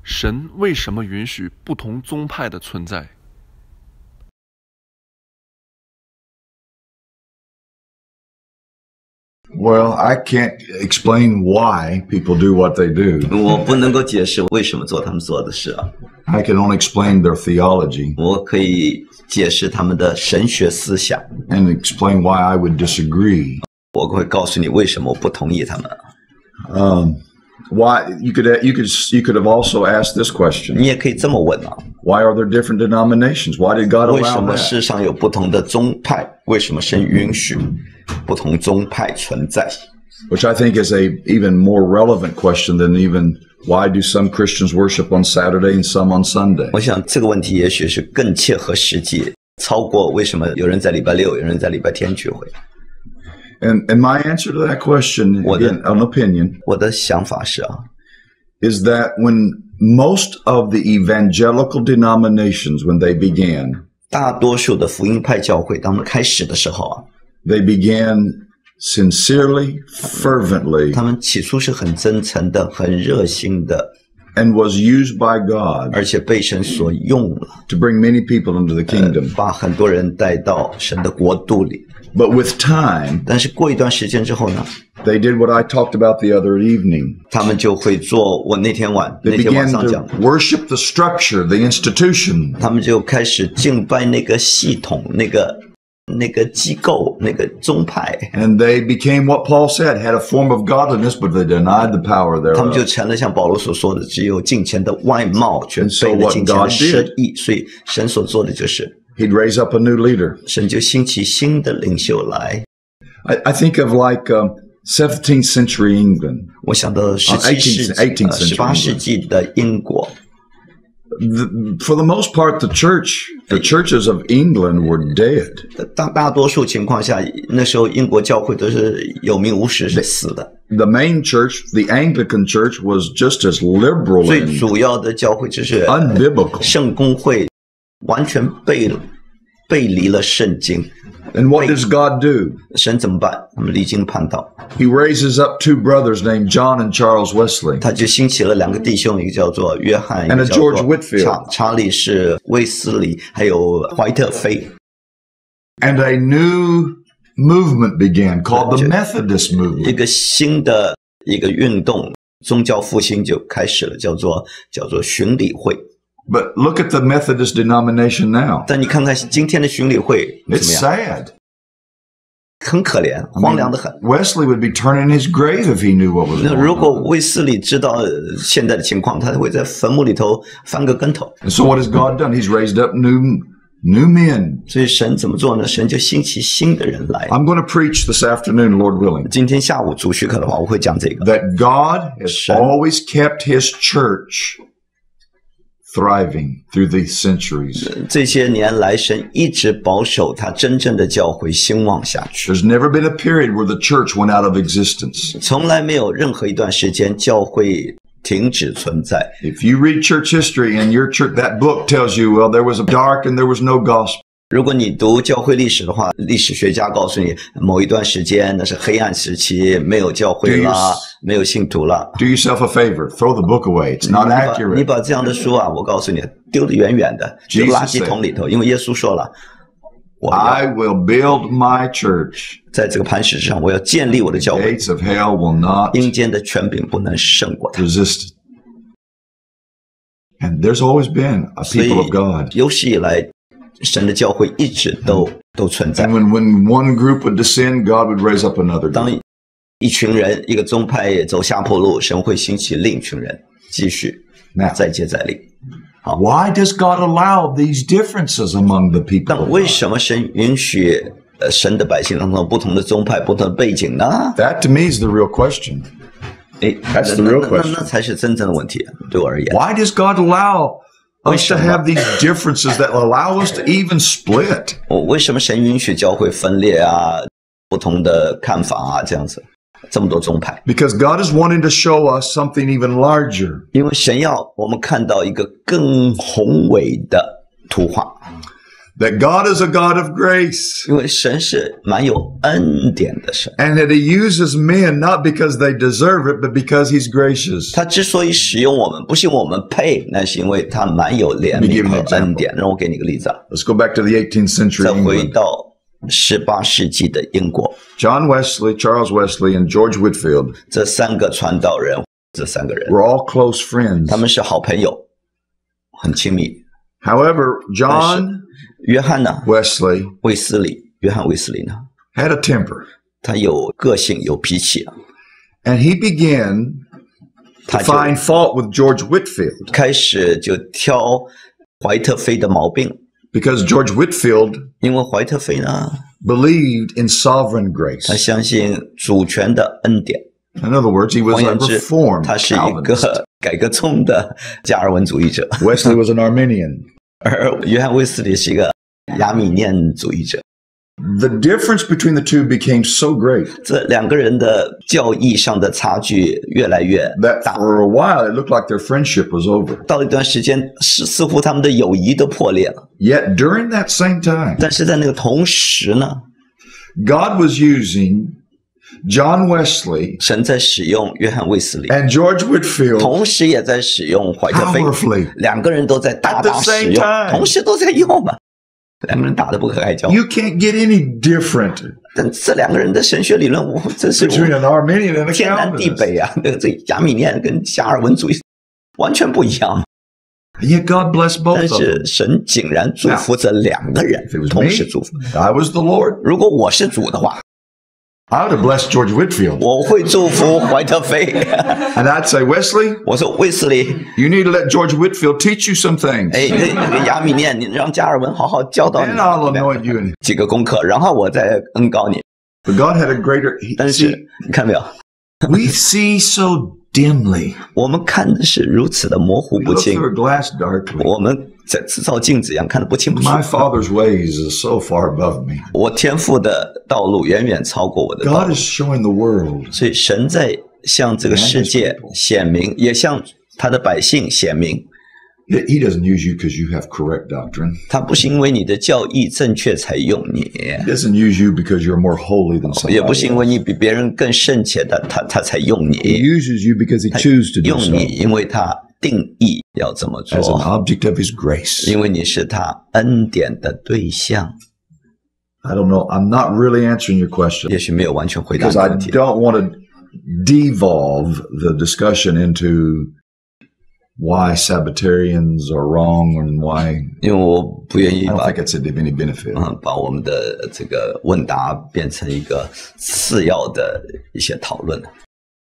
神为什么允许不同宗派的存在？ Well, I can't explain why people do what they do. 我不能够解释为什么做他们做的事啊。I can only explain their theology 我可以解释他们的神学思想， and explain why I would disagree. 我会告诉你为什么我不同意他们。Why you could have also asked this question. 你也可以这么问啊， Why are there different denominations? Why did God 为什 allow 么 that? 世上有不同的宗派？为什么神允许不同宗派存在？ Which I think is a even more relevant question than even why do some Christians worship on Saturday and some on Sunday? 我想这个问题也许是更切合实际，超过为什么有人在礼拜六，有人在礼拜天聚会。 And my answer to that question, again, an opinion, 我的想法是啊， is that when most of the evangelical denominations, when they began, 大多数的福音派教会当他们开始的时候啊， they began sincerely, fervently, 他们起初是很真诚的、很热心的， and was used by God 而且被神所用了， to bring many people into the kingdom. 把很多人带到神的国度里。 But with time, 但是过一段时间之后呢， they did what I talked about the other evening. 他们就会做我那天晚 They 上 began 讲 to worship the structure, the institution. 他们就开始敬拜那个系统、那个机构、那个宗派， And they became what Paul said, had a form of godliness, but they denied the power 他们就 thereof. 成了像保罗所说的，只有敬虔的外貌，却 And so 背了 what 敬虔的 God 实意。所以神所做的就是， He'd raise up a new leader. 神就兴起新的领袖来。 I think of like 17th century England. 我想到18th century 18世纪的英国， For the most part, the churches of England were dead. 大多数情况下，那时候英国教会都是有名无实，是死的。 The main church, the Anglican Church, was just as liberal 最 and 主要的教会就是 unbiblical. 圣公会，完全背离了圣经。 And what does God do? 神怎么办？他们离经叛道， He raises up two brothers named John and Charles Wesley. 他就兴起了两个弟兄，一个叫做约翰，一 And 个 a 叫做 George Whitfield. 查理士威斯理，还有怀特菲。 And a new movement began called the Methodist 一 movement. 个新的一个运动，宗教复兴就开始了，叫做巡礼会。 But look at the Methodist denomination now. 但你看看今天的巡礼会怎 It's 么样？ sad. 很可怜，荒凉的很。 Wesley would be turning his grave if he knew what was 那 going 如果 on. 卫斯理知道现在的情况，他会在坟墓里头翻个跟头。 And so what has God done? He's raised up new men. 所以神怎么做呢？神就兴起新的人来。 I'm going to preach this afternoon, Lord willing, 今天下午主许可的话，我会讲这个。 that God has always kept his church thriving through these centuries. 这些年来，神一直保守他真正的教会兴旺下去， There's never been a period where the church went out of existence. 从来没有任何一段时间教会停止存在。 If you read church history and your church, that book tells you, well, there was a dark and there was no gospel. 如果你读教会历史的话，历史学家告诉你，某一段时间那是黑暗时期，没有教会啦，没有信徒啦。 Do yourself a favor. Throw the book away. It's not 你 accurate. 把这样的书啊，我告诉你，丢得远远的，丢垃圾桶里头。因为耶稣说了，我要 I will build my church. 在这个磐石上，我要建立我的教会， Gates of hell will not 阴间的权柄不能胜过它。 resist it. And there's always been a 所以 people of God. 有史以来，神的教会一直都存在 And。when one group would descend, God would raise up another 当 group. 一群人一个宗派走下坡路，神会兴起另一群人，继续 Now, 再接再厉。 why does God allow these differences among the people 但 of 为 God? 什么神允许神的百姓当中不同的宗派、不同的背景呢？ That to me is the real question. 诶 That's the real 那 question. 才是真正的问题，对我而言。 Why does God allow us to have these differences that allow us to even split? 为什么神允许教会分裂啊，不同的看法啊，这样子，这么多宗派？ Because God is wanting to show us something even larger. 因为神要我们看到一个更宏伟的图画。that God is a God of grace. 因为神是蛮有恩典的神， And that he uses men not because they deserve it, but because he's gracious. 他之所以使用我们，不是因为我们配，那是因为他蛮有怜悯和恩典。让我给你个例子啊， Let's go back to the 18th century 再回 England. 到18世纪的英国， John Wesley, Charles Wesley, and George Whitefield 这三个传道人，这三个人， were all close friends. 他们是好朋友，很亲密。 However, John 约翰呢， Wesley 卫斯理，约翰卫斯理呢， had a temper, 他有个性，有脾气啊， and he began 他 to 就 find fault with George Whitefield 开始就挑怀特菲的毛病， because George Whitefield 因为怀特菲呢， believed in sovereign 他 grace. 相信主权的恩典。 In other words, he was 换 a 言之， reformed 他是一 Calvinist. 个改革宗的加尔文主义者， Wesley was an Arminian. 而约翰卫斯理是一个亚米念主义者。 The difference between the two became so great 这两个人的教义上的差距越来越 that 大， for a while it looked like their friendship was over. 到一段时间，似乎他们的友谊都破裂了。 Yet during that same time, 但是在那个同时呢， God was using John Wesley 神在使用约翰卫斯理， and George Whitefield 同时也在使用怀特菲， powerfully. 两个人都在大 At the 大 same 使用， time. 同时都在用啊，两个人打得不可开交。 You can't get any different 但这两个人的神学理论，这是 between an Arminian and a 天南地 Calvinist. 北啊！这亚米念跟加尔文主义完全不一样。 And yet God blessed 但 both of 是 them. 神竟然祝福这两个人 If it was 同 me, 时祝福。 I was the Lord. 如果我是主的话， I would have blessed George Whitefield. 我会祝福怀特菲。 And I'd say, Wesley, 我说卫斯理， you need to let George Whitefield teach you some things. 哎，那个亚米念，你让加尔文好好教导 And I'll anoint you. 你几个功课，然后我再恩膏你。 But God had a greater... 但 See, 是你看没有， we see so dimly. 我们看的是如此的模糊 We 不 look 清， through a glass darkly. 我们在照镜子一样看得不清不楚。 My Father's ways is so far above me. 我天父的道路远远超过我的道 God 路， is showing the world 所以神在向这个世界显明，也向他的百姓显明。 that He doesn't use you because you have correct doctrine. 他不是因为你的教义正确才用你， He doesn't use you because you're more holy than 也 somebody 不是因为 else. 你比别人更圣洁的他才用 He 你， uses you because He 他 chooses to do 用 so 你，因为他定义要这么 as an 做， object of His grace. 因为你是他恩典的对象。 I don't know. I'm not really answering your question 也许没有完全回答 because 你的 I 问题， don't want to devolve the discussion into why Sabbatarians are wrong and why 因为我不愿意 I don't 把 think it's of any benefit. 把我们的这个问答变成一个次要的一些讨论。